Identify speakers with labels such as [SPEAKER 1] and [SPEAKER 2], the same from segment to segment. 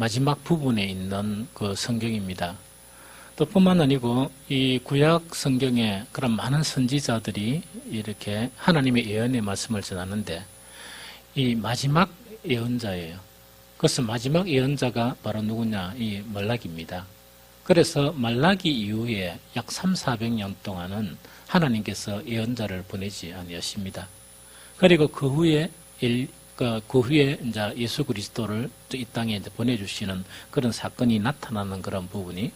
[SPEAKER 1] 마지막 부분에 있는 그 성경입니다. 또 뿐만 아니고 이 구약 성경에 그런 많은 선지자들이 이렇게 하나님의 예언의 말씀을 전하는데 이 마지막 예언자예요. 그래서 마지막 예언자가 바로 누구냐? 이 말라기입니다. 그래서 말라기 이후에 약 300~400년 동안은 하나님께서 예언자를 보내지 아니하십니다. 그리고 그 후에 이제 예수 그리스도를 이 땅에 이제 보내주시는 그런 사건이 나타나는 그런 부분이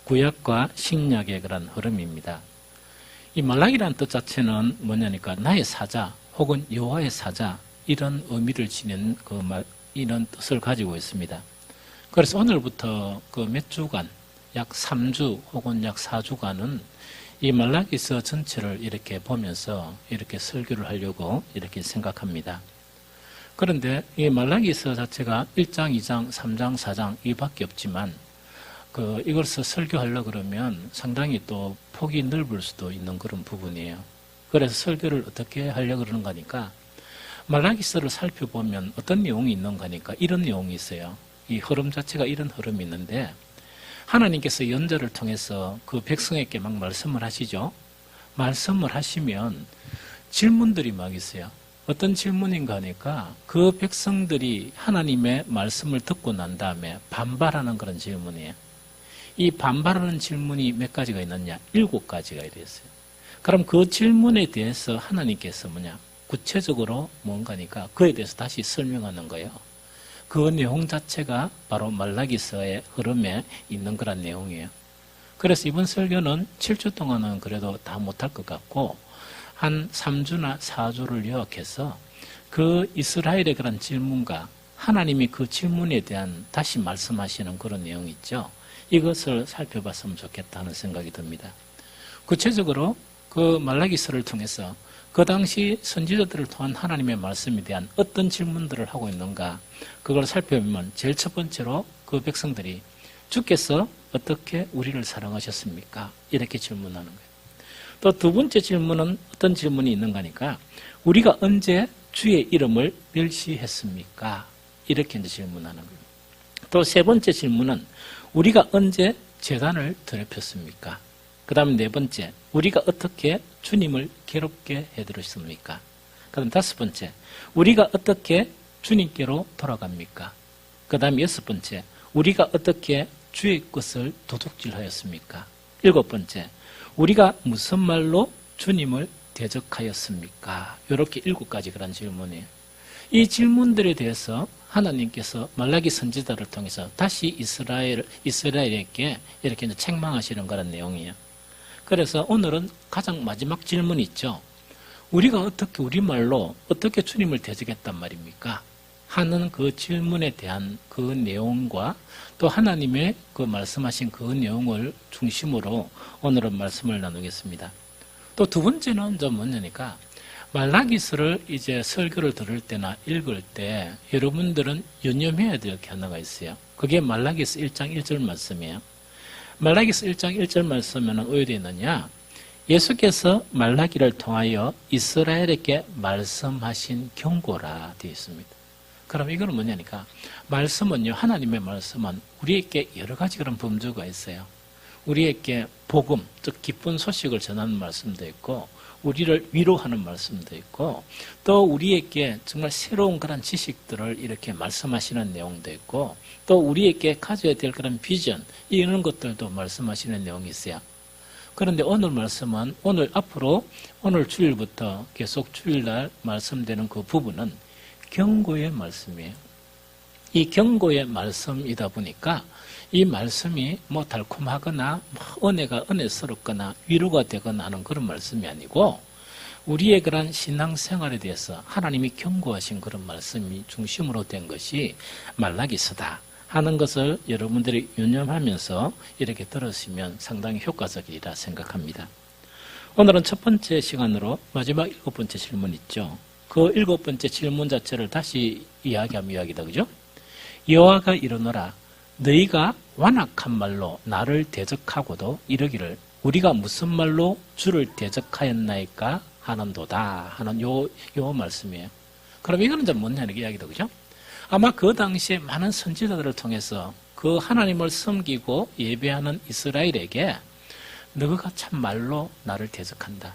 [SPEAKER 1] 구약과 신약의 그런 흐름입니다. 이 말라기라는 뜻 자체는 뭐냐니까 나의 사자 혹은 여호와의 사자 이런 의미를 지닌 이런 뜻을 가지고 있습니다. 그래서 오늘부터 그 몇 주간 약 3주 혹은 약 4주간은 이 말라기서 전체를 이렇게 보면서 이렇게 설교를 하려고 이렇게 생각합니다. 그런데 이 말라기서 자체가 1장, 2장, 3장, 4장 이밖에 없지만 이것을 설교하려고 그러면 상당히 또 폭이 넓을 수도 있는 그런 부분이에요. 그래서 설교를 어떻게 하려고 그러는 거니까 말라기서를 살펴보면 어떤 내용이 있는가 하니까 이런 내용이 있어요. 이 흐름 자체가 이런 흐름이 있는데 하나님께서 연자를 통해서 그 백성에게 막 말씀을 하시죠. 말씀을 하시면 질문들이 막 있어요. 어떤 질문인가 하니까 그 백성들이 하나님의 말씀을 듣고 난 다음에 반발하는 그런 질문이에요. 이 반발하는 질문이 몇 가지가 있느냐? 7가지가 있어요. 그럼 그 질문에 대해서 하나님께서 구체적으로 뭔가니까 그에 대해서 다시 설명하는 거예요. 그 내용 자체가 바로 말라기서의 흐름에 있는 그런 내용이에요. 그래서 이번 설교는 7주 동안은 그래도 다 못할 것 같고 한 3주나 4주를 요약해서 그 이스라엘의 그런 질문과 하나님이 그 질문에 대한 다시 말씀하시는 그런 내용이 있죠. 이것을 살펴봤으면 좋겠다는 생각이 듭니다. 구체적으로 그 말라기서를 통해서 그 당시 선지자들을 통한 하나님의 말씀에 대한 어떤 질문들을 하고 있는가 그걸 살펴보면 제일 첫 번째로 그 백성들이 주께서 어떻게 우리를 사랑하셨습니까? 이렇게 질문하는 거예요. 또 두 번째 질문은 어떤 질문이 있는가 하니까 우리가 언제 주의 이름을 멸시했습니까? 이렇게 이제 질문하는 거예요. 또 세 번째 질문은 우리가 언제 제단을 더럽혔습니까? 그 다음 네 번째, 우리가 어떻게 주님을 괴롭게 해드렸습니까? 그 다음 다섯 번째, 우리가 어떻게 주님께로 돌아갑니까? 그 다음 여섯 번째, 우리가 어떻게 주의 것을 도둑질하였습니까? 일곱 번째, 우리가 무슨 말로 주님을 대적하였습니까? 이렇게 7가지 그런 질문이에요. 이 질문들에 대해서 하나님께서 말라기 선지자를 통해서 다시 이스라엘에게 이렇게 책망하시는 그런 내용이에요. 그래서 오늘은 가장 마지막 질문이 있죠. 우리가 어떻게 우리말로 어떻게 주님을 대적했단 말입니까? 하는 그 질문에 대한 그 내용과 또 하나님의 그 말씀하신 그 내용을 중심으로 오늘은 말씀을 나누겠습니다. 또 두 번째는 좀 뭐냐니까 말라기서를 이제 설교를 들을 때나 읽을 때 여러분들은 유념해야 될 게 하나가 있어요. 그게 말라기서 1장 1절 말씀이에요. 말라기서 1장 1절 말씀에는 어디에 되어 있느냐? 예수께서 말라기를 통하여 이스라엘에게 말씀하신 경고라 되어 있습니다. 그럼 이거는 뭐냐니까 말씀은요, 하나님의 말씀은 우리에게 여러 가지 그런 범주가 있어요. 우리에게 복음, 즉 기쁜 소식을 전하는 말씀도 있고 우리를 위로하는 말씀도 있고 또 우리에게 정말 새로운 그런 지식들을 이렇게 말씀하시는 내용도 있고 또 우리에게 가져야 될 그런 비전 이런 것들도 말씀하시는 내용이 있어요. 그런데 오늘 말씀은 오늘 주일부터 계속 주일날 말씀되는 그 부분은 경고의 말씀이에요. 이 경고의 말씀이다 보니까 이 말씀이 뭐 달콤하거나 은혜가 은혜스럽거나 위로가 되거나 하는 그런 말씀이 아니고 우리의 그런 신앙생활에 대해서 하나님이 경고하신 그런 말씀이 중심으로 된 것이 말라기서다 하는 것을 여러분들이 유념하면서 이렇게 들으시면 상당히 효과적이라 생각합니다. 오늘은 첫 번째 시간으로 마지막 7번째 질문 있죠. 그 7번째 질문 자체를 다시 이야기하면 이야기다, 그죠? 여호와가 이르노라 너희가 완악한 말로 나를 대적하고도 이르기를 우리가 무슨 말로 주를 대적하였나이까 하는도다 하는 요 말씀이에요. 그럼 이거는 좀 뭐냐 이야기다, 그죠? 아마 그 당시에 많은 선지자들을 통해서 그 하나님을 섬기고 예배하는 이스라엘에게 너가 참 말로 나를 대적한다.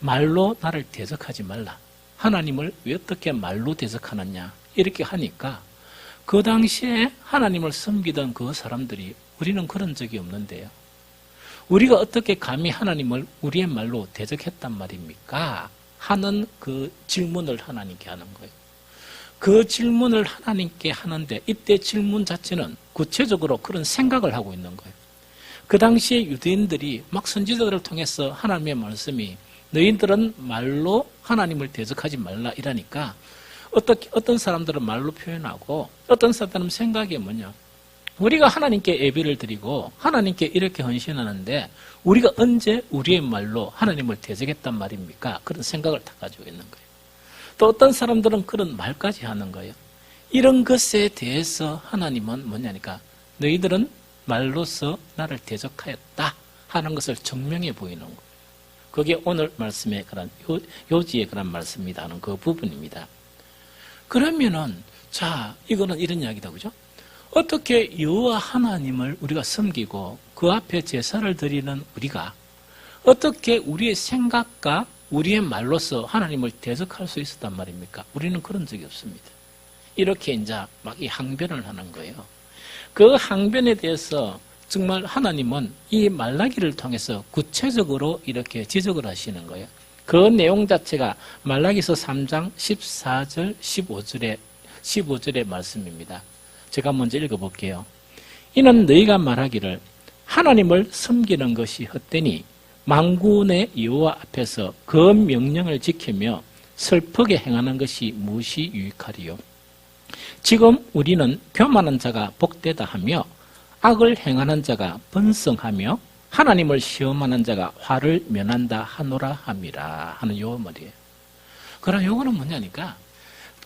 [SPEAKER 1] 말로 나를 대적하지 말라. 하나님을 왜 어떻게 말로 대적하느냐 이렇게 하니까 그 당시에 하나님을 섬기던 그 사람들이 우리는 그런 적이 없는데요. 우리가 어떻게 감히 하나님을 우리의 말로 대적했단 말입니까? 하는 그 질문을 하나님께 하는 거예요. 그 질문을 하나님께 하는데 이때 질문 자체는 구체적으로 그런 생각을 하고 있는 거예요. 그 당시에 유대인들이 막 선지자들을 통해서 하나님의 말씀이 너희들은 말로 하나님을 대적하지 말라 이라니까 어떤 사람들은 말로 표현하고 어떤 사람들은 생각이 뭐냐. 우리가 하나님께 예배를 드리고 하나님께 이렇게 헌신하는데 우리가 언제 우리의 말로 하나님을 대적했단 말입니까? 그런 생각을 다 가지고 있는 거예요. 또 어떤 사람들은 그런 말까지 하는 거예요. 이런 것에 대해서 하나님은 뭐냐니까 너희들은 말로서 나를 대적하였다 하는 것을 증명해 보이는 거예요. 그게 오늘 말씀의 그런 요지의 그런 말씀이다 하는 그 부분입니다. 그러면은 자 이거는 이런 이야기다 그죠? 어떻게 여호와 하나님을 우리가 섬기고 그 앞에 제사를 드리는 우리가 어떻게 우리의 생각과 우리의 말로서 하나님을 대적할 수 있었단 말입니까? 우리는 그런 적이 없습니다. 이렇게 이제 막 이 항변을 하는 거예요. 그 항변에 대해서 정말 하나님은 이 말라기를 통해서 구체적으로 이렇게 지적을 하시는 거예요. 그 내용 자체가 말라기서 3장 14절 15절의 말씀입니다. 제가 먼저 읽어볼게요. 이는 너희가 말하기를 하나님을 섬기는 것이 헛되니 만군의 여호와 앞에서 그 명령을 지키며 슬프게 행하는 것이 무엇이 유익하리요. 지금 우리는 교만한 자가 복되다 하며 악을 행하는 자가 번성하며 하나님을 시험하는 자가 화를 면한다 하노라 함이라 하는 요 말이에요. 그럼 요거는 뭐냐니까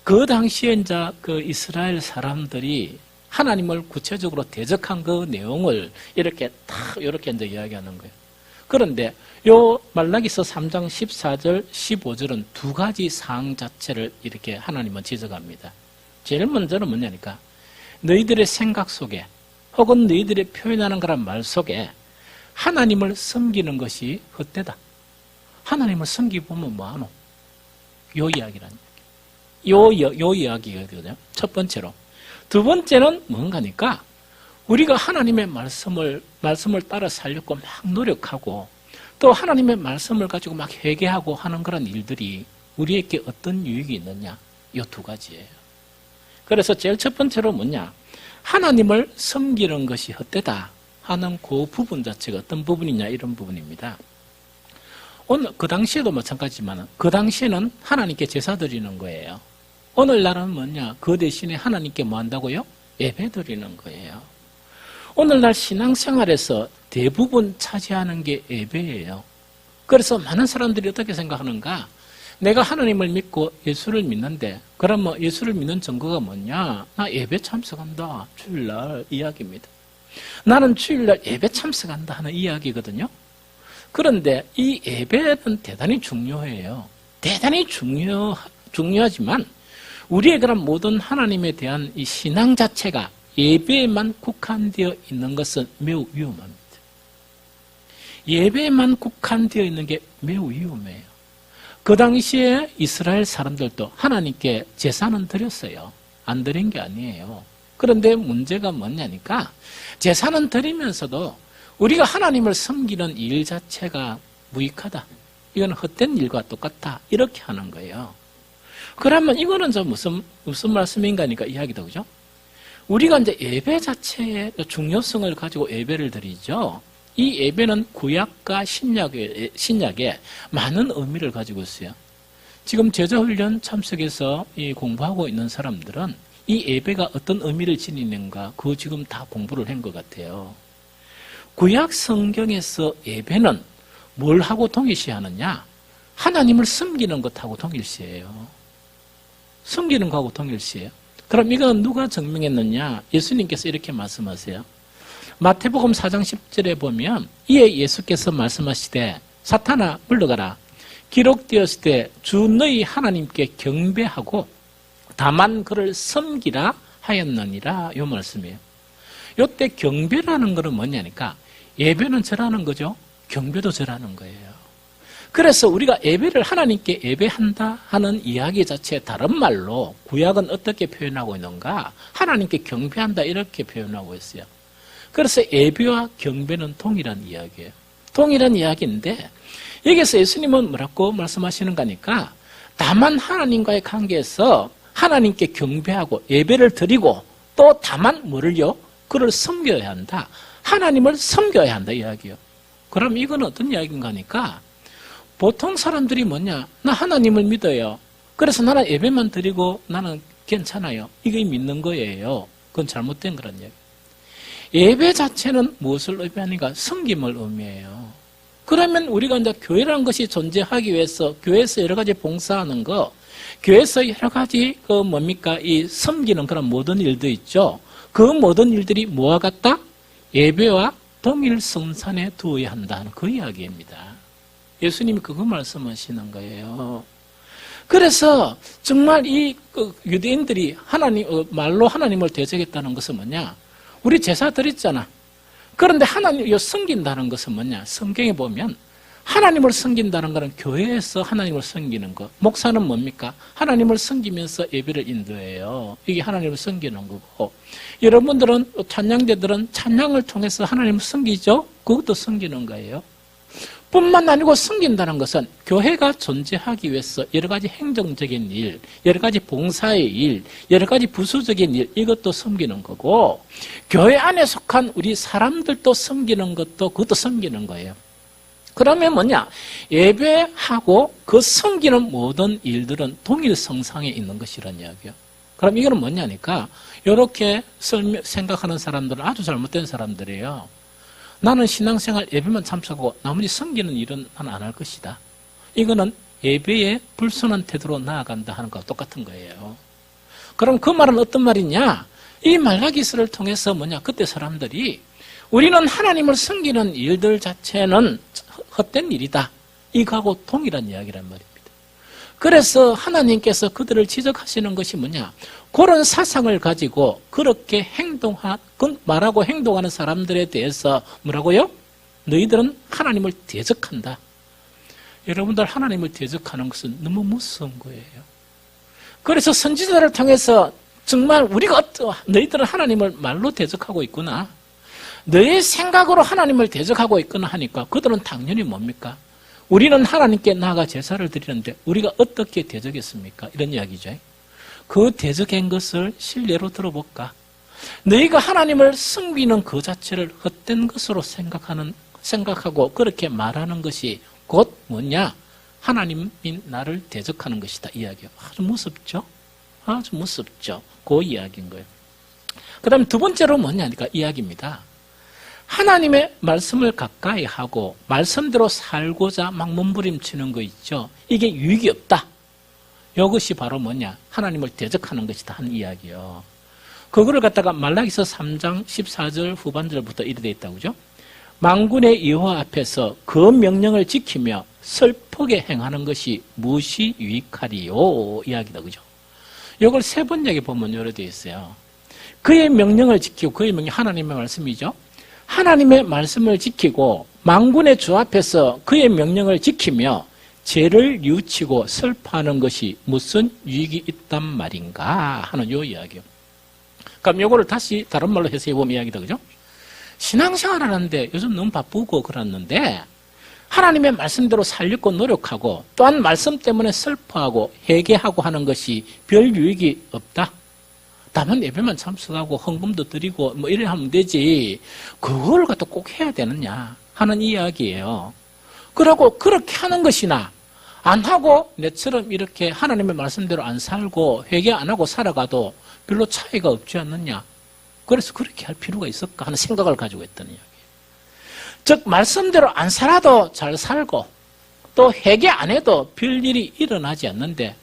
[SPEAKER 1] 그 당시에 이제 그 이스라엘 사람들이 하나님을 구체적으로 대적한 그 내용을 이렇게 이제 이야기하는 거예요. 그런데 요 말라기서 3장 14절 15절은 두 가지 사항 자체를 이렇게 하나님은 지적합니다. 제일 먼저는 뭐냐니까 너희들의 생각 속에 혹은 너희들이 표현하는 그런 말 속에 하나님을 섬기는 것이 헛되다. 하나님을 섬기보면 뭐하노? 요 이야기라는 얘기. 요 이야기거든요. 첫 번째로. 두 번째는 뭔가니까 우리가 하나님의 말씀을 따라 살려고 막 노력하고 또 하나님의 말씀을 가지고 막 회개하고 하는 그런 일들이 우리에게 어떤 유익이 있느냐? 요 두 가지예요. 그래서 제일 첫 번째로 뭐냐? 하나님을 섬기는 것이 헛되다 하는 그 부분 자체가 어떤 부분이냐 이런 부분입니다. 오늘 그 당시에도 마찬가지지만 그 당시에는 하나님께 제사 드리는 거예요. 오늘날은 뭐냐? 그 대신에 하나님께 뭐 한다고요? 예배 드리는 거예요. 오늘날 신앙생활에서 대부분 차지하는 게 예배예요. 그래서 많은 사람들이 어떻게 생각하는가? 내가 하나님을 믿고 예수를 믿는데 그럼 뭐 예수를 믿는 증거가 뭐냐? 나 예배 참석한다. 주일날 이야기입니다. 나는 주일날 예배 참석한다 하는 이야기거든요. 그런데 이 예배는 대단히 중요해요. 대단히 중요하지만 우리의 그런 모든 하나님에 대한 이 신앙 자체가 예배에만 국한되어 있는 것은 매우 위험합니다. 예배에만 국한되어 있는 게 매우 위험해요. 그 당시에 이스라엘 사람들도 하나님께 제사는 드렸어요. 안 드린 게 아니에요. 그런데 문제가 뭐냐니까 제사는 드리면서도 우리가 하나님을 섬기는 일 자체가 무익하다. 이건 헛된 일과 똑같다. 이렇게 하는 거예요. 그러면 이거는 무슨 말씀인가니까 이야기다, 그죠? 우리가 이제 예배 자체의 중요성을 가지고 예배를 드리죠. 이 예배는 구약과 신약에 많은 의미를 가지고 있어요. 지금 제자훈련 참석해서 공부하고 있는 사람들은 이 예배가 어떤 의미를 지니는가 그거 지금 다 공부를 한 것 같아요. 구약 성경에서 예배는 뭘 하고 동일시하느냐? 하나님을 섬기는 것하고 동일시해요. 섬기는 것하고 동일시해요. 그럼 이건 누가 증명했느냐? 예수님께서 이렇게 말씀하세요. 마태복음 4장 10절에 보면 이에 예수께서 말씀하시되 사탄아 물러가라. 기록되었을 때 주 너희 하나님께 경배하고 다만 그를 섬기라 하였느니라. 요 말씀이에요. 요때 경배라는 것은 뭐냐니까 예배는 절하는 거죠. 경배도 절하는 거예요. 그래서 우리가 예배를 하나님께 예배한다 하는 이야기 자체 다른 말로 구약은 어떻게 표현하고 있는가? 하나님께 경배한다 이렇게 표현하고 있어요. 그래서 예배와 경배는 동일한 이야기예요. 동일한 이야기인데 여기서 예수님은 뭐라고 말씀하시는 거니까 다만 하나님과의 관계에서 하나님께 경배하고 예배를 드리고 또 다만 뭐를요? 그를 섬겨야 한다. 하나님을 섬겨야 한다 이야기예요. 그럼 이건 어떤 이야기인가 하니까 보통 사람들이 뭐냐? 나 하나님을 믿어요. 그래서 나는 예배만 드리고 나는 괜찮아요. 이게 믿는 거예요. 그건 잘못된 그런 이야기. 예배 자체는 무엇을 의미하는가? 섬김을 의미해요. 그러면 우리가 이제 교회라는 것이 존재하기 위해서 교회에서 여러 가지 봉사하는 거, 교회에서 여러 가지 이 섬기는 그런 모든 일도 있죠. 그 모든 일들이 뭐와 같다? 예배와 동일 성산에 두어야 한다는 그 이야기입니다. 예수님이 그거 말씀하시는 거예요. 그래서 정말 이 유대인들이 말로 하나님을 대적했다는 것은 뭐냐? 우리 제사 드렸잖아. 그런데 하나님을 섬긴다는 것은 뭐냐? 성경에 보면 하나님을 섬긴다는 것은 교회에서 하나님을 섬기는 것. 목사는 뭡니까? 하나님을 섬기면서 예배를 인도해요. 이게 하나님을 섬기는 거고. 여러분들은 찬양대들은 찬양을 통해서 하나님을 섬기죠? 그것도 섬기는 거예요. 뿐만 아니고 섬긴다는 것은 교회가 존재하기 위해서 여러 가지 행정적인 일, 여러 가지 봉사의 일, 여러 가지 부수적인 일, 이것도 섬기는 거고, 교회 안에 속한 우리 사람들도 섬기는 것도 그것도 섬기는 거예요. 그러면 뭐냐? 예배하고 그 섬기는 모든 일들은 동일 성상에 있는 것이라는 이야기예요. 그럼 이거는 뭐냐니까 이렇게 생각하는 사람들은 아주 잘못된 사람들이에요. 나는 신앙생활 예배만 참석하고 나머지 섬기는 일은 나는 안 할 것이다. 이거는 예배에 불순한 태도로 나아간다 하는 것과 똑같은 거예요. 그럼 그 말은 어떤 말이냐? 이 말라기스를 통해서 뭐냐? 그때 사람들이 우리는 하나님을 섬기는 일들 자체는 헛된 일이다. 이거하고 동일한 이야기란 말입니다. 그래서 하나님께서 그들을 지적하시는 것이 뭐냐? 그런 사상을 가지고 그렇게 말하고 행동하는 사람들에 대해서 뭐라고요? 너희들은 하나님을 대적한다. 여러분들 하나님을 대적하는 것은 너무 무서운 거예요. 그래서 선지자를 통해서 정말 너희들은 하나님을 말로 대적하고 있구나. 너의 생각으로 하나님을 대적하고 있거나 하니까 그들은 당연히 뭡니까? 우리는 하나님께 나아가 제사를 드리는데 우리가 어떻게 대적했습니까? 이런 이야기죠. 그 대적한 것을 실례로 들어볼까? 너희가 하나님을 섬기는 그 자체를 헛된 것으로 생각하고 그렇게 말하는 것이 곧 뭐냐? 하나님이 나를 대적하는 것이다. 이야기예요. 아주 무섭죠? 아주 무섭죠? 그 이야기인 거예요. 그 다음에 두 번째로 뭐냐니까 이야기입니다. 하나님의 말씀을 가까이 하고 말씀대로 살고자 막 몸부림치는 거 있죠. 이게 유익이 없다. 이것이 바로 뭐냐? 하나님을 대적하는 것이다 하는 이야기요. 그거를 갖다가 말라기서 3장 14절 후반절부터 이래 돼 있다고 그죠? 만군의 여호와 앞에서 그 명령을 지키며 슬프게 행하는 것이 무엇이 유익하리요? 이야기다 그죠? 이걸 세 번역에 보면 이래 돼 있어요. 그의 명령을 지키고 그의 명령 하나님의 말씀이죠. 하나님의 말씀을 지키고 만군의 주 앞에서 그의 명령을 지키며 죄를 뉘우치고 슬퍼하는 것이 무슨 유익이 있단 말인가 하는 요 이야기요. 그럼 요거를 다시 다른 말로 해석해보면 이야기다 그죠? 신앙생활 하는데 요즘 너무 바쁘고 그랬는데 하나님의 말씀대로 살려고 노력하고 또한 말씀 때문에 슬퍼하고 회개하고 하는 것이 별 유익이 없다. 다만 예배만 참석하고 헌금도 드리고 뭐 이래 하면 되지 그걸 갖다 꼭 해야 되느냐 하는 이야기예요. 그러고 그렇게 하는 것이나 안 하고 내처럼 이렇게 하나님의 말씀대로 안 살고 회개 안 하고 살아가도 별로 차이가 없지 않느냐. 그래서 그렇게 할 필요가 있을까 하는 생각을 가지고 있다는 이야기예요. 즉 말씀대로 안 살아도 잘 살고 또 회개 안 해도 별일이 일어나지 않는데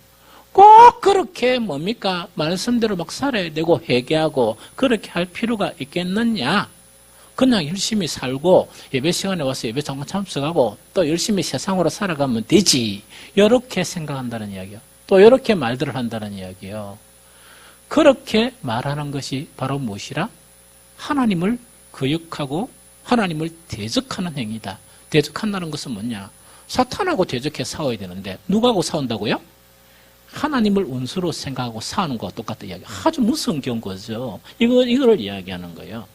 [SPEAKER 1] 꼭 그렇게 뭡니까? 말씀대로 막 살아야 되고 회개하고 그렇게 할 필요가 있겠느냐? 그냥 열심히 살고 예배 시간에 와서 예배 잠깐 참석하고 또 열심히 세상으로 살아가면 되지. 이렇게 생각한다는 이야기요. 또 이렇게 말들을 한다는 이야기요. 그렇게 말하는 것이 바로 무엇이라? 하나님을 거역하고 하나님을 대적하는 행위다. 대적한다는 것은 뭐냐? 사탄하고 대적해 싸워야 되는데 누구하고 싸운다고요? 하나님을 원수로 생각하고 싸우는 것과 똑같은 이야기. 아주 무서운 경고죠. 이거를 이야기하는 거예요.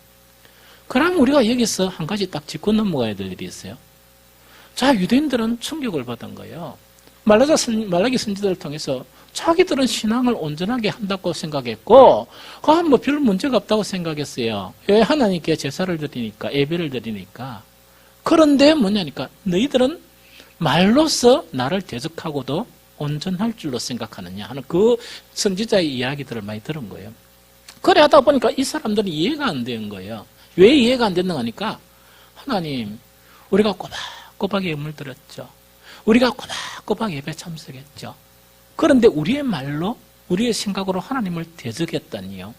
[SPEAKER 1] 그럼 우리가 여기서 한 가지 딱 짚고 넘어가야 될 일이 있어요. 자, 유대인들은 충격을 받은 거예요. 말라기 선지자를 통해서 자기들은 신앙을 온전하게 한다고 생각했고, 뭐 별 문제가 없다고 생각했어요. 왜? 하나님께 제사를 드리니까, 예배를 드리니까. 그런데 뭐냐니까, 너희들은 말로써 나를 대적하고도 온전할 줄로 생각하느냐 하는 그 선지자의 이야기들을 많이 들은 거예요. 그래 하다 보니까 이 사람들은 이해가 안 되는 거예요. 왜 이해가 안 된다고 하니까, 하나님, 우리가 꼬박꼬박 예물을 드렸죠. 우리가 꼬박꼬박 예배 참석했죠. 그런데 우리의 말로, 우리의 생각으로 하나님을 대적했다니요.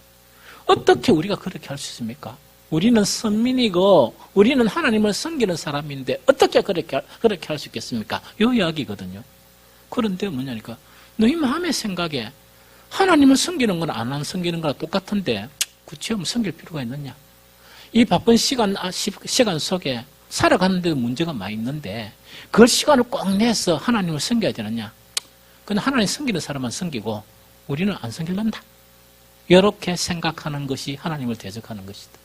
[SPEAKER 1] 어떻게 우리가 그렇게 할 수 있습니까? 우리는 선민이고 우리는 하나님을 섬기는 사람인데 어떻게 그렇게 할 수 있겠습니까? 이 이야기거든요. 그런데 뭐냐니까, 너희 마음의 생각에 하나님을 섬기는 건 안 섬기는 거랑 똑같은데 굳이 섬길 필요가 있느냐? 이 바쁜 시간 속에 살아가는데도 문제가 많이 있는데 그 시간을 꼭 내서 하나님을 섬겨야 되느냐? 근데 하나님 섬기는 사람만 섬기고 우리는 안 섬길란다. 이렇게 생각하는 것이 하나님을 대적하는 것이다.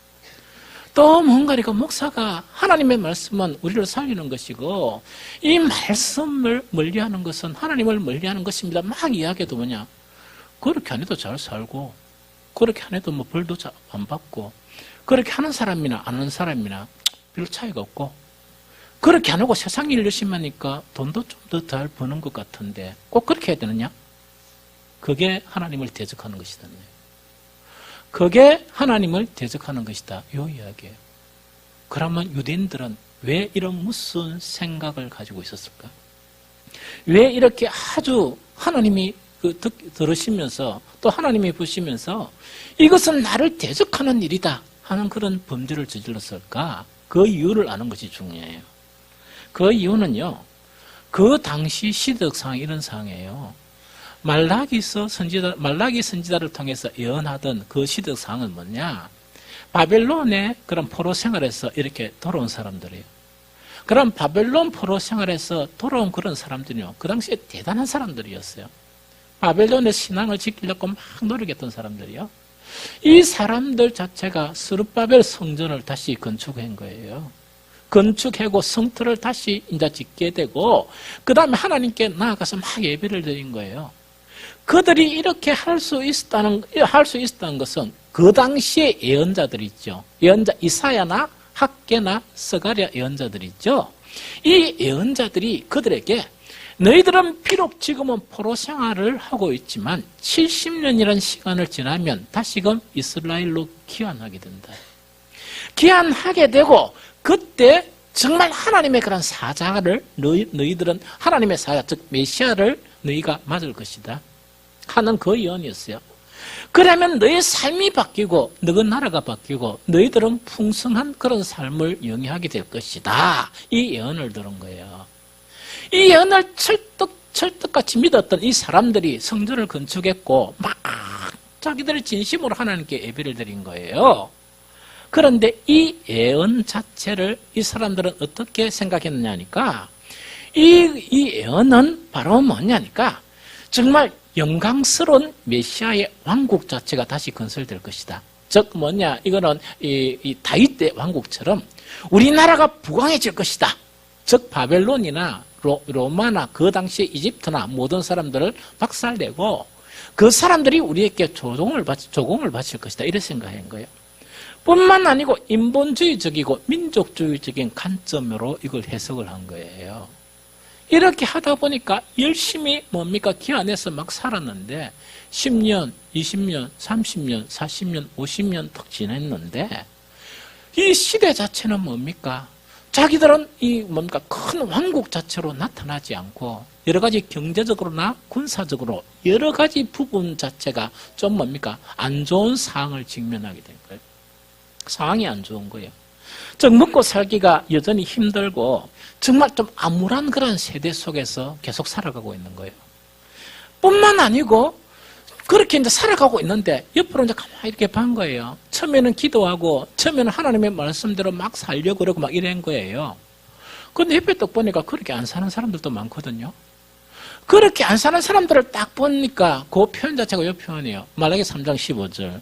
[SPEAKER 1] 또 뭔가니까 목사가 하나님의 말씀은 우리를 살리는 것이고 이 말씀을 멀리하는 것은 하나님을 멀리하는 것입니다. 막 이야기해도 뭐냐? 그렇게 안 해도 잘 살고 그렇게 안 해도 뭐 벌도 안 받고 그렇게 하는 사람이나 안 하는 사람이나 별 차이가 없고 그렇게 안 하고 세상 일 열심히 하니까 돈도 좀 더 잘 버는 것 같은데 꼭 그렇게 해야 되느냐? 그게 하나님을 대적하는 것이다. 그게 하나님을 대적하는 것이다. 이 이야기예요. 그러면 유대인들은 왜 이런 무슨 생각을 가지고 있었을까? 왜 이렇게 아주 하나님이 들으시면서 또 하나님이 보시면서 이것은 나를 대적하는 일이다 하는 그런 범죄를 저질렀을까? 그 이유를 아는 것이 중요해요. 그 이유는요, 그 당시 시대적 상황이 이런 상황이에요. 말라기 선지자를 통해서 예언하던 그 시대적 상황은 뭐냐? 바벨론의 그런 포로 생활에서 이렇게 돌아온 사람들이에요. 그럼 바벨론 포로 생활에서 돌아온 그런 사람들이요, 그 당시에 대단한 사람들이었어요. 바벨론의 신앙을 지키려고 막 노력했던 사람들이요. 이 사람들 자체가 스룹바벨 성전을 다시 건축한 거예요. 건축하고 성틀을 다시 이제 짓게 되고 그 다음에 하나님께 나아가서 막 예배를 드린 거예요. 그들이 이렇게 할 수 있었다는 것은 그 당시에 예언자들 있죠. 예언자 이사야나 학개나 스가랴 예언자들 있죠. 이 예언자들이 그들에게 너희들은 비록 지금은 포로 생활을 하고 있지만 70년이라는 시간을 지나면 다시금 이스라엘로 귀환하게 된다. 귀환하게 되고 그때 정말 하나님의 그런 사자를 너희들은 하나님의 사자 즉 메시아를 너희가 맞을 것이다 하는 그 예언이었어요. 그러면 너의 삶이 바뀌고 너희 나라가 바뀌고 너희들은 풍성한 그런 삶을 영위하게 될 것이다. 이 예언을 들은 거예요. 이 예언을 철떡같이 믿었던 이 사람들이 성전을 건축했고 막 자기들의 진심으로 하나님께 예배를 드린 거예요. 그런데 이 예언 자체를 이 사람들은 어떻게 생각했느냐니까 이 예언은 바로 뭐냐니까 정말 영광스러운 메시아의 왕국 자체가 다시 건설될 것이다. 즉 뭐냐, 이거는 이 다윗 때 왕국처럼 우리나라가 부강해질 것이다. 즉 바벨론이나 로마나 그 당시 이집트나 모든 사람들을 박살내고 그 사람들이 우리에게 조공을 바칠 것이다. 이렇게 생각한 거예요. 뿐만 아니고 인본주의적이고 민족주의적인 관점으로 이걸 해석을 한 거예요. 이렇게 하다 보니까 열심히 기안에서 막 살았는데 10년, 20년, 30년, 40년, 50년 턱 지냈는데 이 시대 자체는 자기들은 큰 왕국 자체로 나타나지 않고 여러 가지 경제적으로나 군사적으로 여러 가지 부분 자체가 좀 안 좋은 상황을 직면하게 된 거예요. 상황이 안 좋은 거예요. 즉 먹고 살기가 여전히 힘들고 정말 좀 암울한 그런 세대 속에서 계속 살아가고 있는 거예요. 뿐만 아니고 그렇게 이제 살아가고 있는데 옆으로 이제 가만히 이렇게 본 거예요. 처음에는 기도하고 처음에는 하나님의 말씀대로 막 살려고 그러고 막 이런 거예요. 근데 옆에 딱 보니까 그렇게 안 사는 사람들도 많거든요. 그렇게 안 사는 사람들을 딱 보니까 그 표현 자체가 이 표현이에요. 말라기 3장 15절.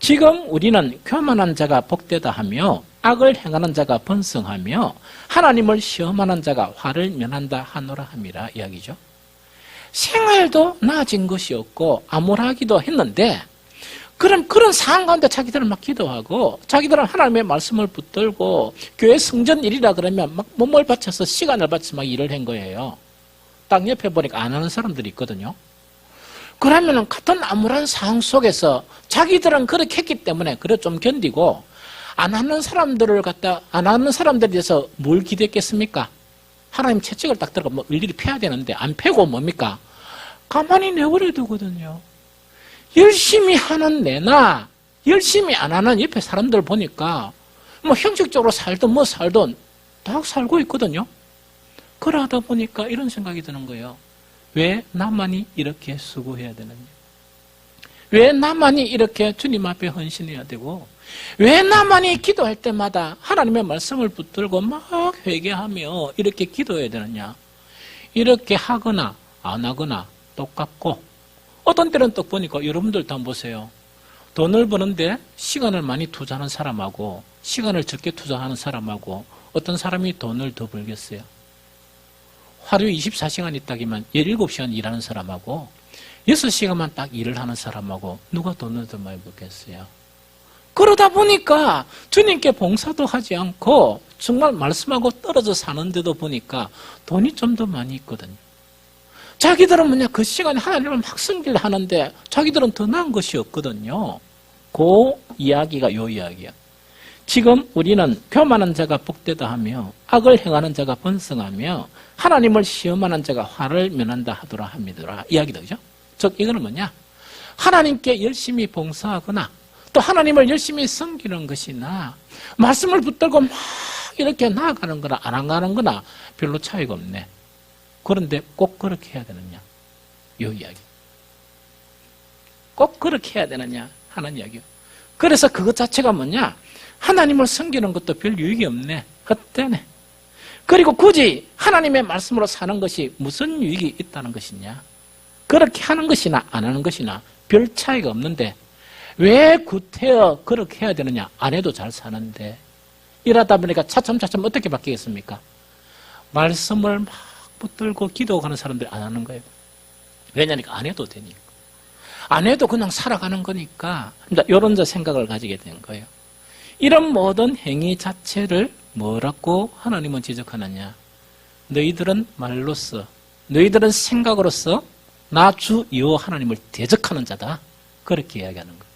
[SPEAKER 1] 지금 우리는 교만한 자가 복되다 하며 악을 행하는 자가 번성하며 하나님을 시험하는 자가 화를 면한다 하노라 함이라 이야기죠. 생활도 나아진 것이 없고 암울하기도 했는데 그럼 그런 상황 가운데 자기들은 막 기도하고 자기들은 하나님의 말씀을 붙들고 교회 성전일이라 그러면 막 몸을 바쳐서 시간을 바쳐서 막 일을 한 거예요. 딱 옆에 보니까 안 하는 사람들이 있거든요. 그러면은 같은 암울한 상황 속에서 자기들은 그렇게 했기 때문에 그래 좀 견디고 안 하는 사람들을 안 하는 사람들에 대해서 뭘 기대했겠습니까? 하나님 채찍을 딱 들어가 뭐 일일이 패야 되는데 안 패고 뭡니까? 가만히 내버려 두거든요. 열심히 하는 내나 열심히 안 하는 옆에 사람들 보니까 뭐 형식적으로 살든 뭐 살든 다 살고 있거든요. 그러다 보니까 이런 생각이 드는 거예요. 왜 나만이 이렇게 수고해야 되느냐? 왜 나만이 이렇게 주님 앞에 헌신해야 되고 왜 나만이 기도할 때마다 하나님의 말씀을 붙들고 막 회개하며 이렇게 기도해야 되느냐? 이렇게 하거나 안 하거나 똑같고 어떤 때는 또 보니까 여러분들도 한번 보세요. 돈을 버는데 시간을 많이 투자하는 사람하고 시간을 적게 투자하는 사람하고 어떤 사람이 돈을 더 벌겠어요? 하루에 24시간 있다기만 17시간 일하는 사람하고 6시간만 딱 일을 하는 사람하고 누가 돈을 더 많이 벌겠어요? 그러다 보니까 주님께 봉사도 하지 않고 정말 말씀하고 떨어져 사는데도 보니까 돈이 좀 더 많이 있거든요. 자기들은 뭐냐 그 시간에 하나님을 막 섬기려 하는데 자기들은 더 나은 것이 없거든요. 그 이야기가 요 이야기야. 지금 우리는 교만한 자가 복되다 하며 악을 행하는 자가 번성하며 하나님을 시험하는 자가 화를 면한다 하더라 합니다. 이야기다, 그죠? 즉 이거는 뭐냐? 하나님께 열심히 봉사하거나 또 하나님을 열심히 섬기는 것이나 말씀을 붙들고 막 이렇게 나아가는 거나 안 나가는 거나 별로 차이가 없네. 그런데 꼭 그렇게 해야 되느냐? 이 이야기. 꼭 그렇게 해야 되느냐 하는 이야기요. 그래서 그것 자체가 뭐냐? 하나님을 섬기는 것도 별 유익이 없네. 헛되네. 그리고 굳이 하나님의 말씀으로 사는 것이 무슨 유익이 있다는 것이냐? 그렇게 하는 것이나 안 하는 것이나 별 차이가 없는데 왜 구태여 그렇게 해야 되느냐? 안 해도 잘 사는데. 이러다 보니까 차츰차츰 어떻게 바뀌겠습니까? 말씀을 막 붙들고 기도하는 사람들이 안 하는 거예요. 왜냐니까 안 해도 되니까. 안 해도 그냥 살아가는 거니까 이런 생각을 가지게 된 거예요. 이런 모든 행위 자체를 뭐라고 하나님은 지적하느냐? 너희들은 말로써, 너희들은 생각으로서 나 주 여호와 하나님을 대적하는 자다. 그렇게 이야기하는 거예요.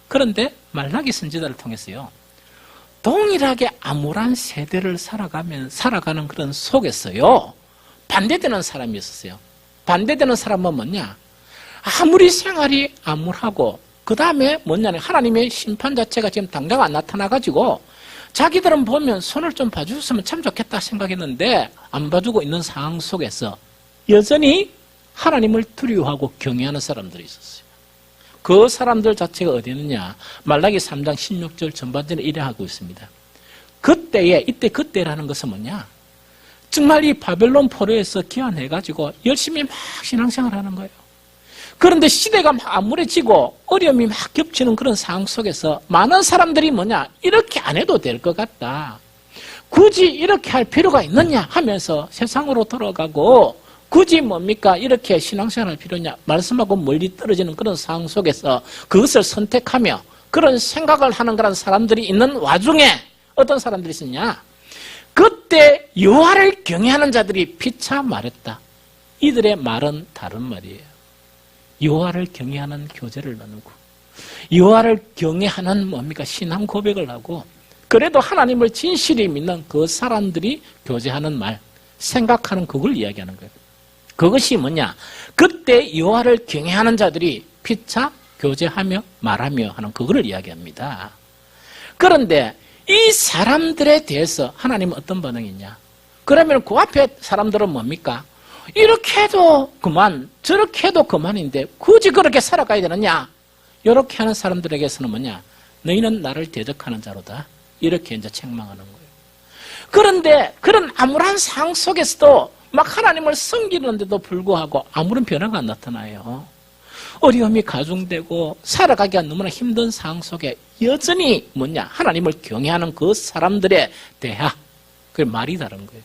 [SPEAKER 1] 그런데 말라기 선지자를 통해서요. 동일하게 암울한 세대를 살아가는 그런 속에서요. 반대되는 사람이 있었어요. 반대되는 사람은 뭐냐? 아무리 생활이 암울하고 그 다음에 뭐냐면 하나님의 심판 자체가 지금 당장 안 나타나가지고 자기들은 보면 손을 좀 봐주셨으면 참 좋겠다 생각했는데 안 봐주고 있는 상황 속에서 여전히 하나님을 두려워하고 경외하는 사람들이 있었어요. 그 사람들 자체가 어디 있느냐? 말라기 3장 16절 전반전에 이래 하고 있습니다. 그때라는 것은 뭐냐? 정말 이 바벨론 포로에서 귀환해가지고 열심히 막 신앙생활 하는 거예요. 그런데 시대가 막 암울해지고 어려움이 막 겹치는 그런 상황 속에서 많은 사람들이 뭐냐? 이렇게 안 해도 될 것 같다. 굳이 이렇게 할 필요가 있느냐 하면서 세상으로 돌아가고 굳이 뭡니까? 이렇게 신앙생활 할 필요냐? 말씀하고 멀리 떨어지는 그런 상황 속에서 그것을 선택하며 그런 생각을 하는 그런 사람들이 있는 와중에 어떤 사람들이 있었냐? 그때 여호와를 경외하는 자들이 피차 말했다. 이들의 말은 다른 말이에요. 여호와를 경외하는 교제를 나누고 여호와를 경외하는 뭡니까? 신앙 고백을 하고 그래도 하나님을 진실히 믿는 그 사람들이 교제하는 말, 생각하는 그걸 이야기하는 거예요. 그것이 뭐냐? 그때 여호와를 경외하는 자들이 피차 교제하며 말하며 하는 그거를 이야기합니다. 그런데 이 사람들에 대해서 하나님은 어떤 반응이 있냐? 그러면 그 앞에 사람들은 뭡니까? 이렇게 해도 그만, 저렇게 해도 그만인데 굳이 그렇게 살아가야 되느냐? 이렇게 하는 사람들에게서는 뭐냐? 너희는 나를 대적하는 자로다. 이렇게 이제 책망하는 거예요. 그런데 그런 암울한 상황 속에서도 막 하나님을 섬기는데도 불구하고 아무런 변화가 안 나타나요. 어려움이 가중되고 살아가기가 너무나 힘든 상황 속에 여전히 뭐냐? 하나님을 경외하는 그 사람들에 대하. 그 말이 다른 거예요.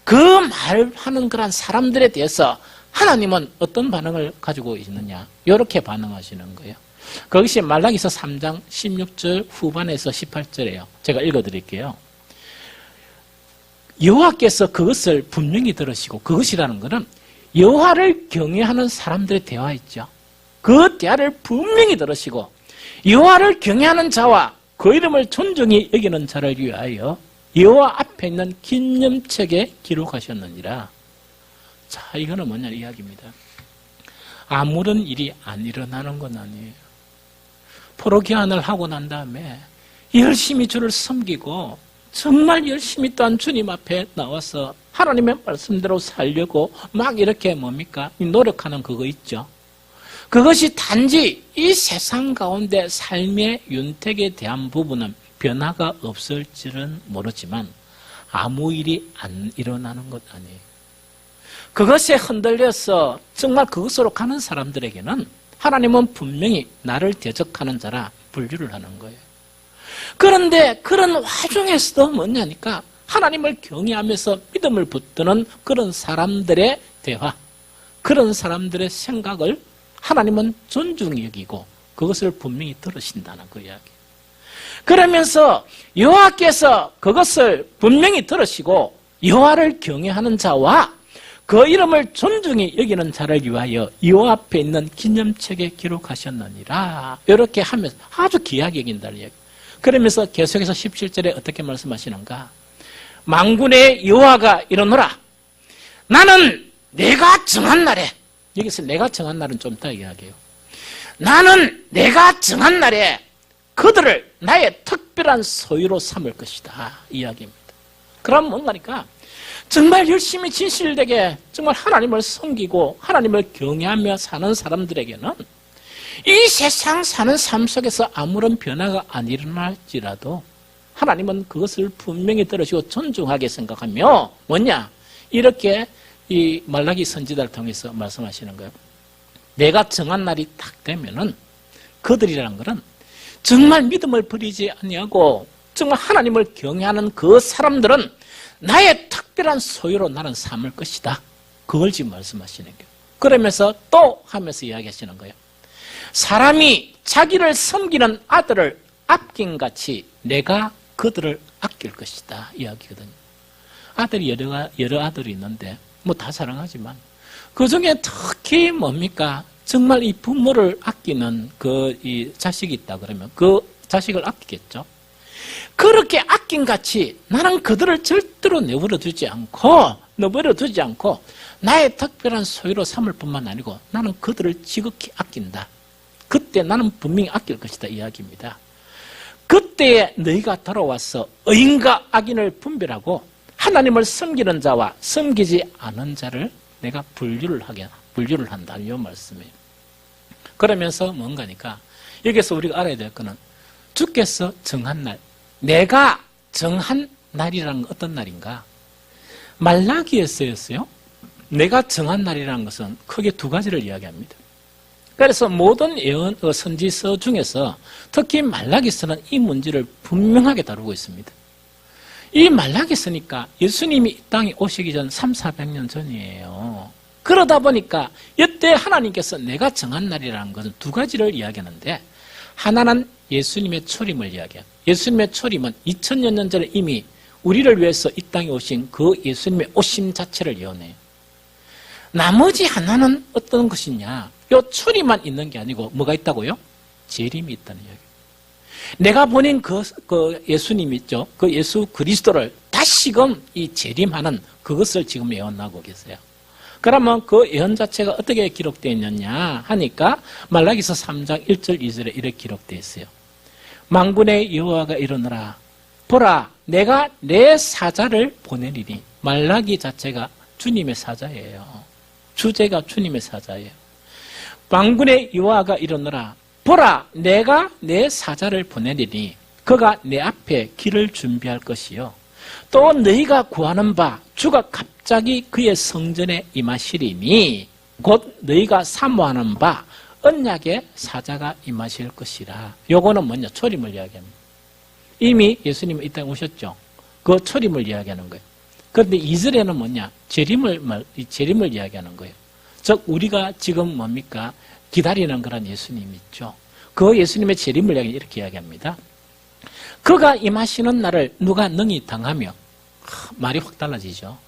[SPEAKER 1] 그 말하는 그런 사람들에 대해서 하나님은 어떤 반응을 가지고 있느냐? 이렇게 반응하시는 거예요. 그것이 말라기서 3장 16절 후반에서 18절이에요. 제가 읽어드릴게요. 여호와께서 그것을 분명히 들으시고, 그것이라는 것은 여호와를 경외하는 사람들의 대화있죠. 그 대화를 분명히 들으시고 여호와를 경외하는 자와 그 이름을 존중히 여기는 자를 위하여 여호와 앞에 있는 기념책에 기록하셨느니라. 자, 이거는 뭐냐 이야기입니다. 아무런 일이 안 일어나는 건 아니에요. 포로기한을 하고 난 다음에 열심히 주를 섬기고 정말 열심히 또한 주님 앞에 나와서 하나님의 말씀대로 살려고 막 이렇게 뭡니까? 노력하는 그거 있죠. 그것이 단지 이 세상 가운데 삶의 윤택에 대한 부분은 변화가 없을지는 모르지만 아무 일이 안 일어나는 것 아니에요. 그것에 흔들려서 정말 그것으로 가는 사람들에게는 하나님은 분명히 나를 대적하는 자라 분류를 하는 거예요. 그런데 그런 와중에서도 뭐냐니까 하나님을 경외하면서 믿음을 붙드는 그런 사람들의 대화, 그런 사람들의 생각을 하나님은 존중히 여기고 그것을 분명히 들으신다는 그 이야기. 그러면서 여호와께서 그것을 분명히 들으시고 여호와를 경외하는 자와 그 이름을 존중히 여기는 자를 위하여 여호와 앞에 있는 기념책에 기록하셨느니라. 이렇게 하면서 아주 귀하게 여긴다는 이야기. 그러면서 계속해서 17절에 어떻게 말씀하시는가? 만군의 여호와가 이러노라. 나는 내가 정한 날에, 여기서 내가 정한 날은 좀 이따 이야기해요. 나는 내가 정한 날에 그들을 나의 특별한 소유로 삼을 것이다. 이야기입니다. 그럼 뭔가니까 정말 열심히 진실되게 정말 하나님을 섬기고 하나님을 경외하며 사는 사람들에게는 이 세상 사는 삶 속에서 아무런 변화가 안 일어날지라도 하나님은 그것을 분명히 들으시고 존중하게 생각하며 뭐냐? 이렇게 이 말라기 선지자를 통해서 말씀하시는 거예요. 내가 정한 날이 딱 되면은 그들이라는 것은 정말 믿음을 버리지 아니하고 정말 하나님을 경외하는 그 사람들은 나의 특별한 소유로 나는 삼을 것이다. 그걸 지금 말씀하시는 거예요. 그러면서 또 하면서 이야기하시는 거예요. 사람이 자기를 섬기는 아들을 아낀같이 내가 그들을 아낄 것이다. 이야기거든요. 아들이 여러 아들이 있는데 뭐 다 사랑하지만 그 중에 특히 뭡니까? 정말 이 부모를 아끼는 이 자식이 있다 그러면 그 자식을 아끼겠죠. 그렇게 아낀같이 나는 그들을 절대로 내버려 두지 않고 나의 특별한 소유로 삼을 뿐만 아니고 나는 그들을 지극히 아낀다. 그때 나는 분명히 아낄 것이다 이야기입니다. 그때에 너희가 돌아와서 의인과 악인을 분별하고 하나님을 섬기는 자와 섬기지 않은 자를 내가 분류를 한다 이 말씀이에요. 그러면서 뭔가니까 여기서 우리가 알아야 될 것은 주께서 정한 날, 내가 정한 날이라는 건 어떤 날인가? 말라기에 쓰였어요. 내가 정한 날이라는 것은 크게 두 가지를 이야기합니다. 그래서 모든 예언 선지서 중에서 특히 말라기서는 이 문제를 분명하게 다루고 있습니다. 이 말라기서니까 예수님이 이 땅에 오시기 전 300~400년 전이에요. 그러다 보니까 이때 하나님께서 내가 정한 날이라는 것은 두 가지를 이야기하는데 하나는 예수님의 초림을 이야기해요. 예수님의 초림은 2000년 전에 이미 우리를 위해서 이 땅에 오신 그 예수님의 오심 자체를 예언해요. 나머지 하나는 어떤 것이냐? 요 초림만 있는 게 아니고 뭐가 있다고요? 재림이 있다는 이야기. 내가 보낸 그 예수님 있죠? 그 예수 그리스도를 다시금 이 재림하는 그것을 지금 예언하고 계세요. 그러면 그 예언 자체가 어떻게 기록되어 있느냐 하니까 말라기서 3장 1절 2절에 이렇게 기록되어 있어요. 만군의 여호와가 이르노라 보라 내가 내 사자를 보내리니 말라기 자체가 주님의 사자예요. 주제가 주님의 사자예요. 만군의 여호와가 이르노라. 보라, 내가 내 사자를 보내리니 그가 내 앞에 길을 준비할 것이요. 또 너희가 구하는 바 주가 갑자기 그의 성전에 임하시리니 곧 너희가 사모하는 바 언약의 사자가 임하실 것이라. 요거는 뭐냐? 초림을 이야기합니다. 이미 예수님이 이 땅에 오셨죠. 그 초림을 이야기하는 거예요. 그런데 2절에는 뭐냐? 재림을 이야기하는 거예요. 즉 우리가 지금 뭡니까? 기다리는 그런 예수님 있죠. 그 예수님의 재림을 이렇게 이야기합니다. 그가 임하시는 날을 누가 능히 당하며, 말이 확 달라지죠.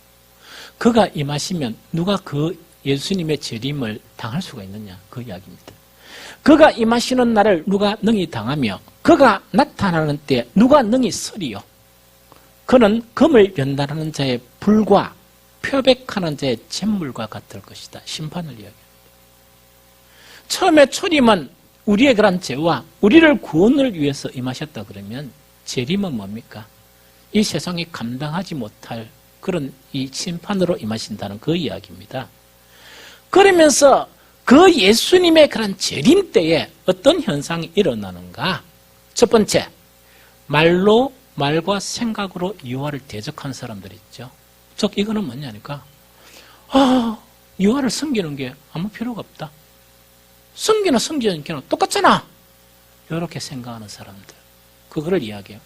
[SPEAKER 1] 그가 임하시면 누가 그 예수님의 재림을 당할 수가 있느냐? 그 이야기입니다. 그가 임하시는 날을 누가 능히 당하며 그가 나타나는 때 누가 능히 서리요. 그는 금을 연단하는 자의 불과 표백하는 자의 잿물과 같을 것이다. 심판을 이야기합니다. 처음에 초림은 우리의 그런 죄와 우리를 구원을 위해서 임하셨다 그러면 재림은 뭡니까? 이 세상이 감당하지 못할 그런 이 심판으로 임하신다는 그 이야기입니다. 그러면서 그 예수님의 그런 재림 때에 어떤 현상이 일어나는가? 첫 번째, 말과 생각으로 여호와를 대적한 사람들 있죠. 즉 이거는 뭐냐니까 여호와를 섬기는 게 아무 필요가 없다. 섬기나 섬기지 않기는 똑같잖아. 이렇게 생각하는 사람들, 그거를 이야기해요.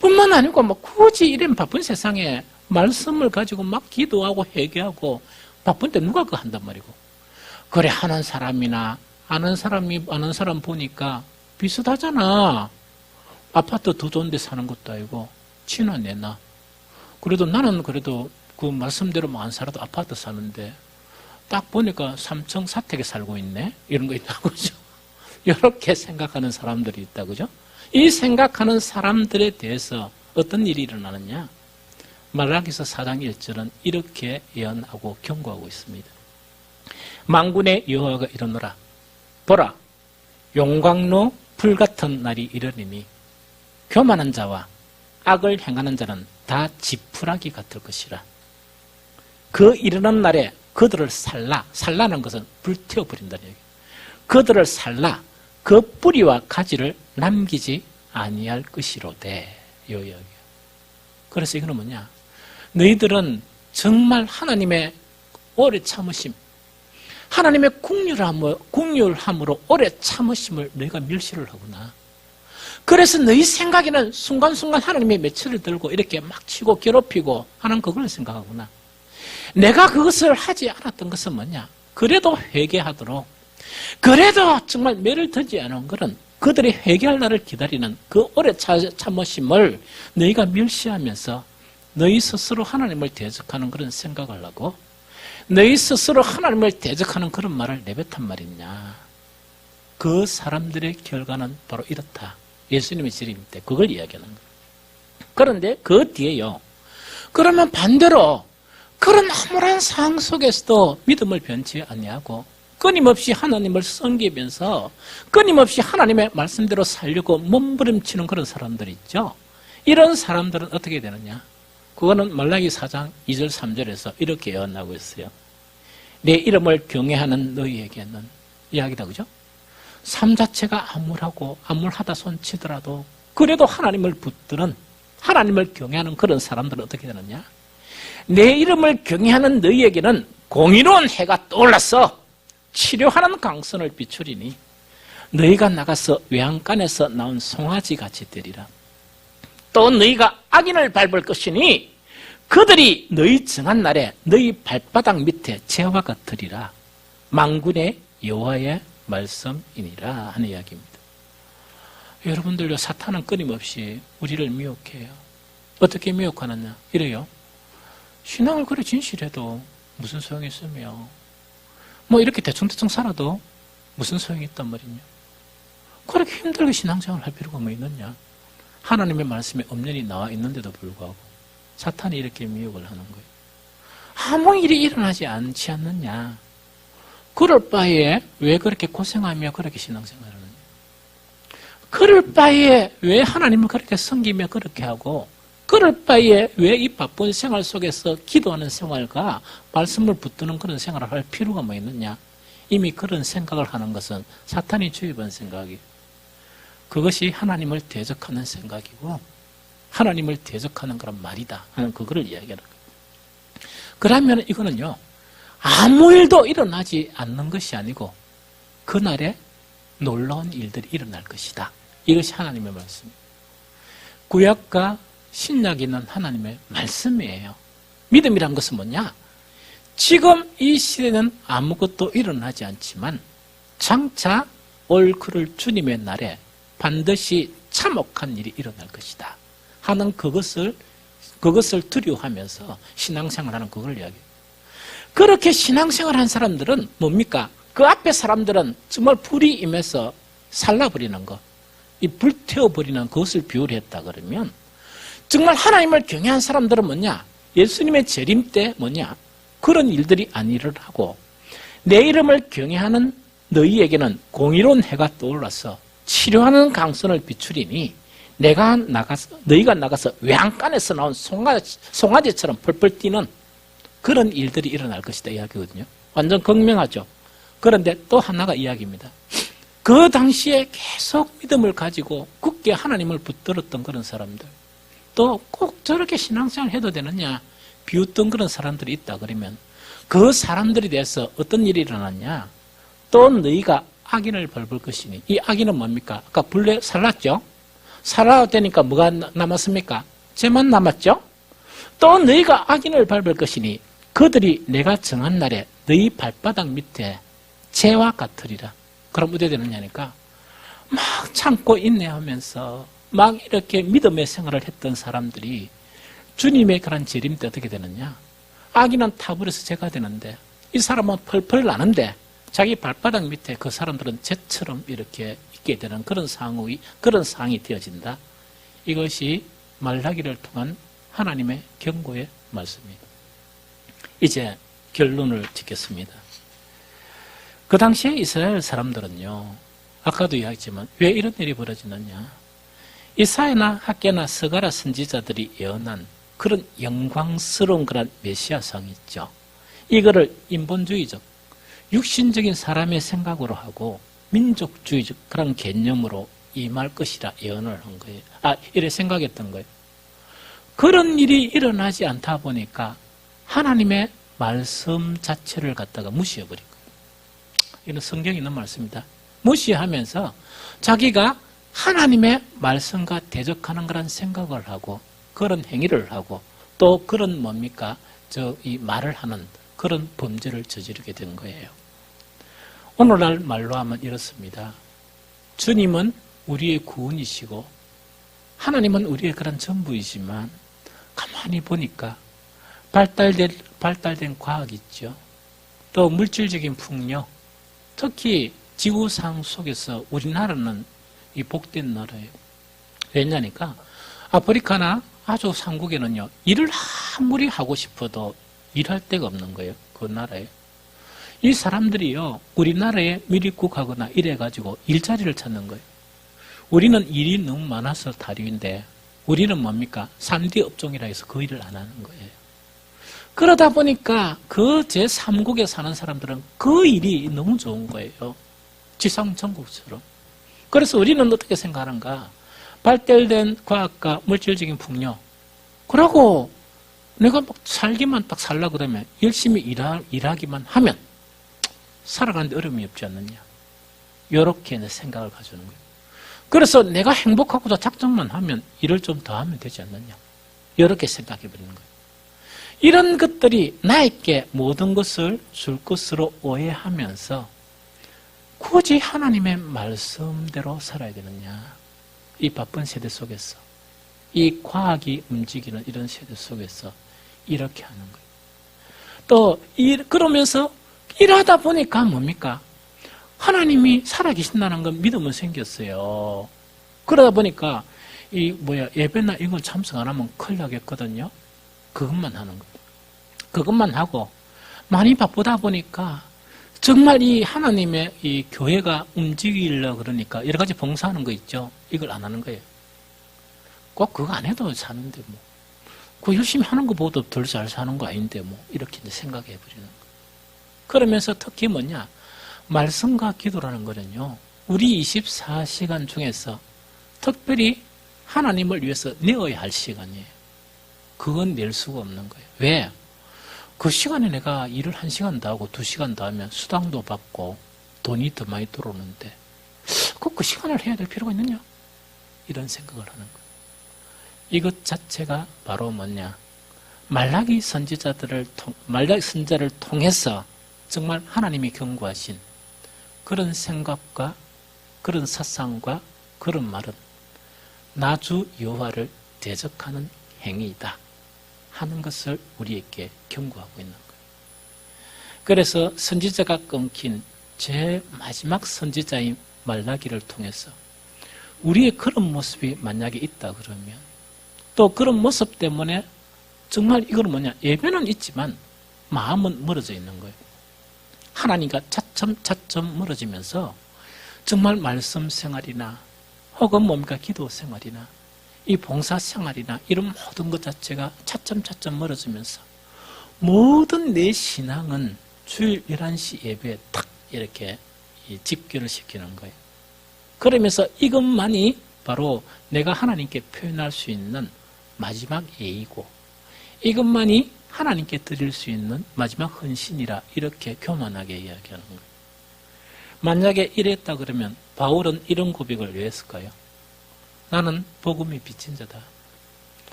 [SPEAKER 1] 뿐만 아니고 굳이 이런 바쁜 세상에 말씀을 가지고 막 기도하고 회개하고 바쁜데 누가 그거 한단 말이고. 그래, 하는 사람이나 아는 사람 보니까 비슷하잖아. 아파트 더 좋은 데 사는 것도 아니고 치나 내나. 그래도 나는 그 말씀대로 안 살아도 아파트 사는데 딱 보니까 3층 사택에 살고 있네. 이런 거 있다고 그죠? 이렇게 생각하는 사람들이 있다 그죠? 이 생각하는 사람들에 대해서 어떤 일이 일어나느냐? 말라기서 4장 1절은 이렇게 예언하고 경고하고 있습니다. 만군의 여호와가 이르노라. 보라, 용광로 불같은 날이 이르리니 교만한 자와 악을 행하는 자는 다 지푸라기 같을 것이라. 그 이르는 날에 그들을 살라는 것은 불태워버린다는 얘기예요. 그들을 살라 그 뿌리와 가지를 남기지 아니할 것이로되. 이 이야기예요. 그래서 이거는 뭐냐? 너희들은 정말 하나님의 오래 참으심, 하나님의 국률함으로 오래 참으심을 너희가 멸시를 하구나. 그래서 너희 생각에는 순간순간 하나님의 매체를 들고 이렇게 막 치고 괴롭히고 하는 그걸 생각하구나. 내가 그것을 하지 않았던 것은 뭐냐? 그래도 회개하도록, 그래도 정말 매를 들지 않은 것은 그들이 회개할 날을 기다리는 그 오래 참으심을 너희가 멸시하면서 너희 스스로 하나님을 대적하는 그런 생각을 하고 너희 스스로 하나님을 대적하는 그런 말을 내뱉단 말이냐. 그 사람들의 결과는 바로 이렇다. 예수님의 재림 때 그걸 이야기하는 거예요. 그런데 그 뒤에요. 그러면 반대로 그런 암울한 상황 속에서도 믿음을 변치 아니하고 끊임없이 하나님을 섬기면서 끊임없이 하나님의 말씀대로 살려고 몸부림치는 그런 사람들이 있죠. 이런 사람들은 어떻게 되느냐? 그거는 말라기 4장 2절 3절에서 이렇게 예언하고 있어요. 내 이름을 경외하는 너희에게는 이야기다 그죠? 삶 자체가 암울하다 손치더라도 그래도 하나님을 붙드는, 하나님을 경외하는 그런 사람들은 어떻게 되느냐? 내 이름을 경외하는 너희에게는 공의로운 해가 떠올라서 치료하는 강선을 비추리니 너희가 나가서 외양간에서 나온 송아지 같이 되리라. 또 너희가 악인을 밟을 것이니 그들이 너희 정한 날에 너희 발바닥 밑에 재와 같으리라. 만군의 여호와의 말씀이니라 하는 이야기입니다. 여러분들요, 사탄은 끊임없이 우리를 미혹해요. 어떻게 미혹하느냐? 이래요. 신앙을 그래 진실해도 무슨 소용이 있으며 이렇게 대충대충 살아도 무슨 소용이 있단 말이냐? 그렇게 힘들게 신앙생활을 할 필요가 뭐 있느냐? 하나님의 말씀에 엄연히 나와 있는데도 불구하고 사탄이 이렇게 미혹을 하는 거예요. 아무 일이 일어나지 않지 않느냐? 그럴 바에 왜 그렇게 고생하며 그렇게 신앙생활을 하느냐? 그럴 바에 왜 하나님을 그렇게 섬기며 그렇게 하고 그럴 바에 왜 이 바쁜 생활 속에서 기도하는 생활과 말씀을 붙드는 그런 생활을 할 필요가 뭐 있느냐? 이미 그런 생각을 하는 것은 사탄이 주입한 생각이에요. 그것이 하나님을 대적하는 생각이고 하나님을 대적하는 그런 말이다 하는 그거를 이야기하는 거예요. 그러면 이거는요, 아무 일도 일어나지 않는 것이 아니고 그날에 놀라운 일들이 일어날 것이다. 이것이 하나님의 말씀입니다. 구약과 신약에 있는 하나님의 말씀이에요. 믿음이란 것은 뭐냐? 지금 이 시대는 아무것도 일어나지 않지만 장차 올 그럴 주님의 날에 반드시 참혹한 일이 일어날 것이다 하는 그것을 두려워하면서 신앙생활하는 그걸 이야기해요. 그렇게 신앙생활한 사람들은 뭡니까? 그 앞에 사람들은 정말 불이 임해서 살라버리는 것, 이 불태워버리는 그것을 비유를 했다 그러면 정말 하나님을 경외한 사람들은 뭐냐? 예수님의 재림 때 뭐냐? 그런 일들이 아니를 하고 내 이름을 경외하는 너희에게는 공의로운 해가 떠올라서 치료하는 강선을 비추리니 너희가 나가서 외양간에서 나온 송아지처럼 펄펄 뛰는 그런 일들이 일어날 것이다 이야기거든요. 완전 극명하죠. 그런데 또 하나가 이야기입니다. 그 당시에 계속 믿음을 가지고 굳게 하나님을 붙들었던 그런 사람들, 또 꼭 저렇게 신앙생활을 해도 되느냐 비웃던 그런 사람들이 있다 그러면 그 사람들에 대해서 어떤 일이 일어났냐? 또 너희가 악인을 벌벌 것이니, 이 악인은 뭡니까? 아까 불에 살랐죠? 살아되니까 뭐가 남았습니까? 죄만 남았죠? 또 너희가 악인을 밟을 것이니 그들이 내가 정한 날에 너희 발바닥 밑에 재와 같으리라. 그럼 어떻게 되느냐니까 막 참고 인내하면서 막 이렇게 믿음의 생활을 했던 사람들이 주님의 그런 재림 때 어떻게 되느냐? 악인은 타버려서 죄가 되는데 이 사람은 펄펄 나는데 자기 발바닥 밑에 그 사람들은 죄처럼 이렇게 있게 되는 그런 상황이 되어진다. 이것이 말라기를 통한 하나님의 경고의 말씀입니다. 이제 결론을 짓겠습니다. 그 당시에 이스라엘 사람들은요, 아까도 이야기했지만 왜 이런 일이 벌어지느냐? 이사야나 학개나 스가랴 선지자들이 예언한 그런 영광스러운 그런 메시아상이 있죠. 이거를 인본주의적, 육신적인 사람의 생각으로 하고 민족주의적 그런 개념으로 임할 것이라 예언을 한 거예요. 이래 생각했던 거예요. 그런 일이 일어나지 않다 보니까 하나님의 말씀 자체를 갖다가 무시해버린 거예요. 이건 성경에 있는 말씀입니다. 무시하면서 자기가 하나님의 말씀과 대적하는 그런 생각을 하고 그런 행위를 하고 또 그런 뭡니까? 이 말을 하는 그런 범죄를 저지르게 된 거예요. 오늘날 말로 하면 이렇습니다. 주님은 우리의 구원이시고 하나님은 우리의 그런 전부이지만 가만히 보니까 발달된 과학 있죠. 또 물질적인 풍요, 특히 지구상 속에서 우리나라는 이 복된 나라예요. 왜냐니까 아프리카나 아주 상국에는요, 일을 아무리 하고 싶어도 일할 데가 없는 거예요. 그 나라에. 이 사람들이요, 우리나라에 미립국하거나 이래가지고 일자리를 찾는 거예요. 우리는 일이 너무 많아서 다류인데 우리는 뭡니까? 3D 업종이라 해서 그 일을 안 하는 거예요. 그러다 보니까 그 제3국에 사는 사람들은 그 일이 너무 좋은 거예요. 지상천국처럼. 그래서 우리는 어떻게 생각하는가? 발달된 과학과 물질적인 풍요. 그러고 내가 막 살기만 딱 살라 그러면 열심히 일하기만 하면 살아가는데 어려움이 없지 않느냐. 이렇게 생각을 가지는 거예요. 그래서 내가 행복하고도 작정만 하면 일을 좀 더 하면 되지 않느냐. 이렇게 생각해버리는 거예요. 이런 것들이 나에게 모든 것을 줄 것으로 오해하면서 굳이 하나님의 말씀대로 살아야 되느냐. 이 바쁜 세대 속에서, 이 과학이 움직이는 이런 세대 속에서 이렇게 하는 거예요. 또 그러면서 일하다 보니까 뭡니까? 하나님이 살아계신다는 건 믿음은 생겼어요. 그러다 보니까 예배나 이걸 참석 안 하면 큰일 나겠거든요. 그것만 하는 거예요. 그것만 하고 많이 바쁘다 보니까 정말 이 하나님의 이 교회가 움직이려고 그러니까 여러 가지 봉사하는 거 있죠. 이걸 안 하는 거예요. 꼭 그거 안 해도 사는데 뭐. 그 열심히 하는 것보다 덜 잘 사는 거 아닌데 뭐 이렇게 이제 생각해 버리는 거예요. 그러면서 특히 뭐냐? 말씀과 기도라는 거는요. 우리 24시간 중에서 특별히 하나님을 위해서 내어야 할 시간이에요. 그건 낼 수가 없는 거예요. 왜? 그 시간에 내가 일을 1시간 더 하고 2시간 더 하면 수당도 받고 돈이 더 많이 들어오는데 그 시간을 해야 될 필요가 있느냐? 이런 생각을 하는 거예요. 이것 자체가 바로 뭐냐? 말라기 선지자를 통해서 정말 하나님이 경고하신 그런 생각과 그런 사상과 그런 말은 나주 여호와를 대적하는 행위이다 하는 것을 우리에게 경고하고 있는 거예요. 그래서 선지자가 끊긴 제 마지막 선지자인 말라기를 통해서 우리의 그런 모습이 만약에 있다 그러면 또 그런 모습 때문에 정말 이건 뭐냐? 예배는 있지만 마음은 멀어져 있는 거예요. 하나님과 차츰 멀어지면서 정말 말씀 생활이나 혹은 뭡니까? 기도 생활이나 이 봉사 생활이나 이런 모든 것 자체가 차츰 멀어지면서 모든 내 신앙은 주일 11시 예배에 탁 이렇게 집결을 시키는 거예요. 그러면서 이것만이 바로 내가 하나님께 표현할 수 있는 마지막 예의고 이것만이 하나님께 드릴 수 있는 마지막 헌신이라 이렇게 교만하게 이야기하는 거예요. 만약에 이랬다 그러면 바울은 이런 고백을 왜 했을까요? 나는 복음이 빚진 자다.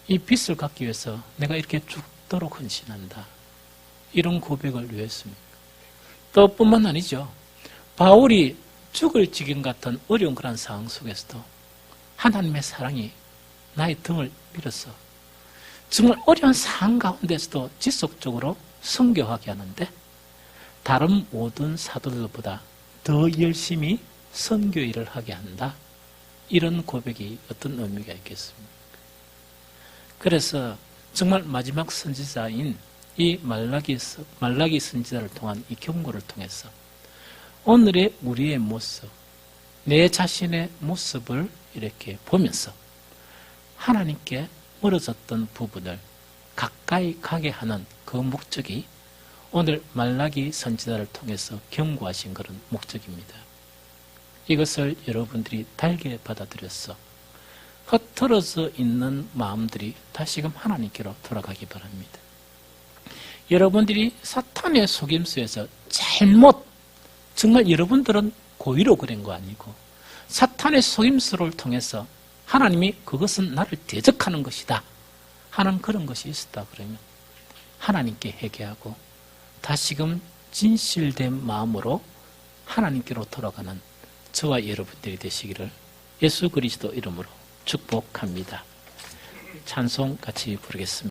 [SPEAKER 1] 이 빚을 갚기 위해서 내가 이렇게 죽도록 헌신한다. 이런 고백을 왜 했습니까? 또 뿐만 아니죠. 바울이 죽을 지경 같은 어려운 그런 상황 속에서도 하나님의 사랑이 나의 등을 밀어서 정말 어려운 상황 가운데서도 지속적으로 선교하게 하는데 다른 모든 사도들보다 더 열심히 선교 일을 하게 한다. 이런 고백이 어떤 의미가 있겠습니까? 그래서 정말 마지막 선지자인 이 말라기 선지자를 통한 이 경고를 통해서 오늘의 우리의 모습, 내 자신의 모습을 이렇게 보면서 하나님께 멀어졌던 부분을 가까이 가게 하는 그 목적이 오늘 말라기 선지자를 통해서 경고하신 그런 목적입니다. 이것을 여러분들이 달게 받아들여서 흩어져 있는 마음들이 다시금 하나님께로 돌아가기 바랍니다. 여러분들이 사탄의 속임수에서 정말 여러분들은 고의로 그런 거 아니고 사탄의 속임수를 통해서 하나님이 그것은 나를 대적하는 것이다 하는 그런 것이 있었다 그러면 하나님께 회개하고 다시금 진실된 마음으로 하나님께로 돌아가는 저와 여러분들이 되시기를 예수 그리스도 이름으로 축복합니다. 찬송 같이 부르겠습니다.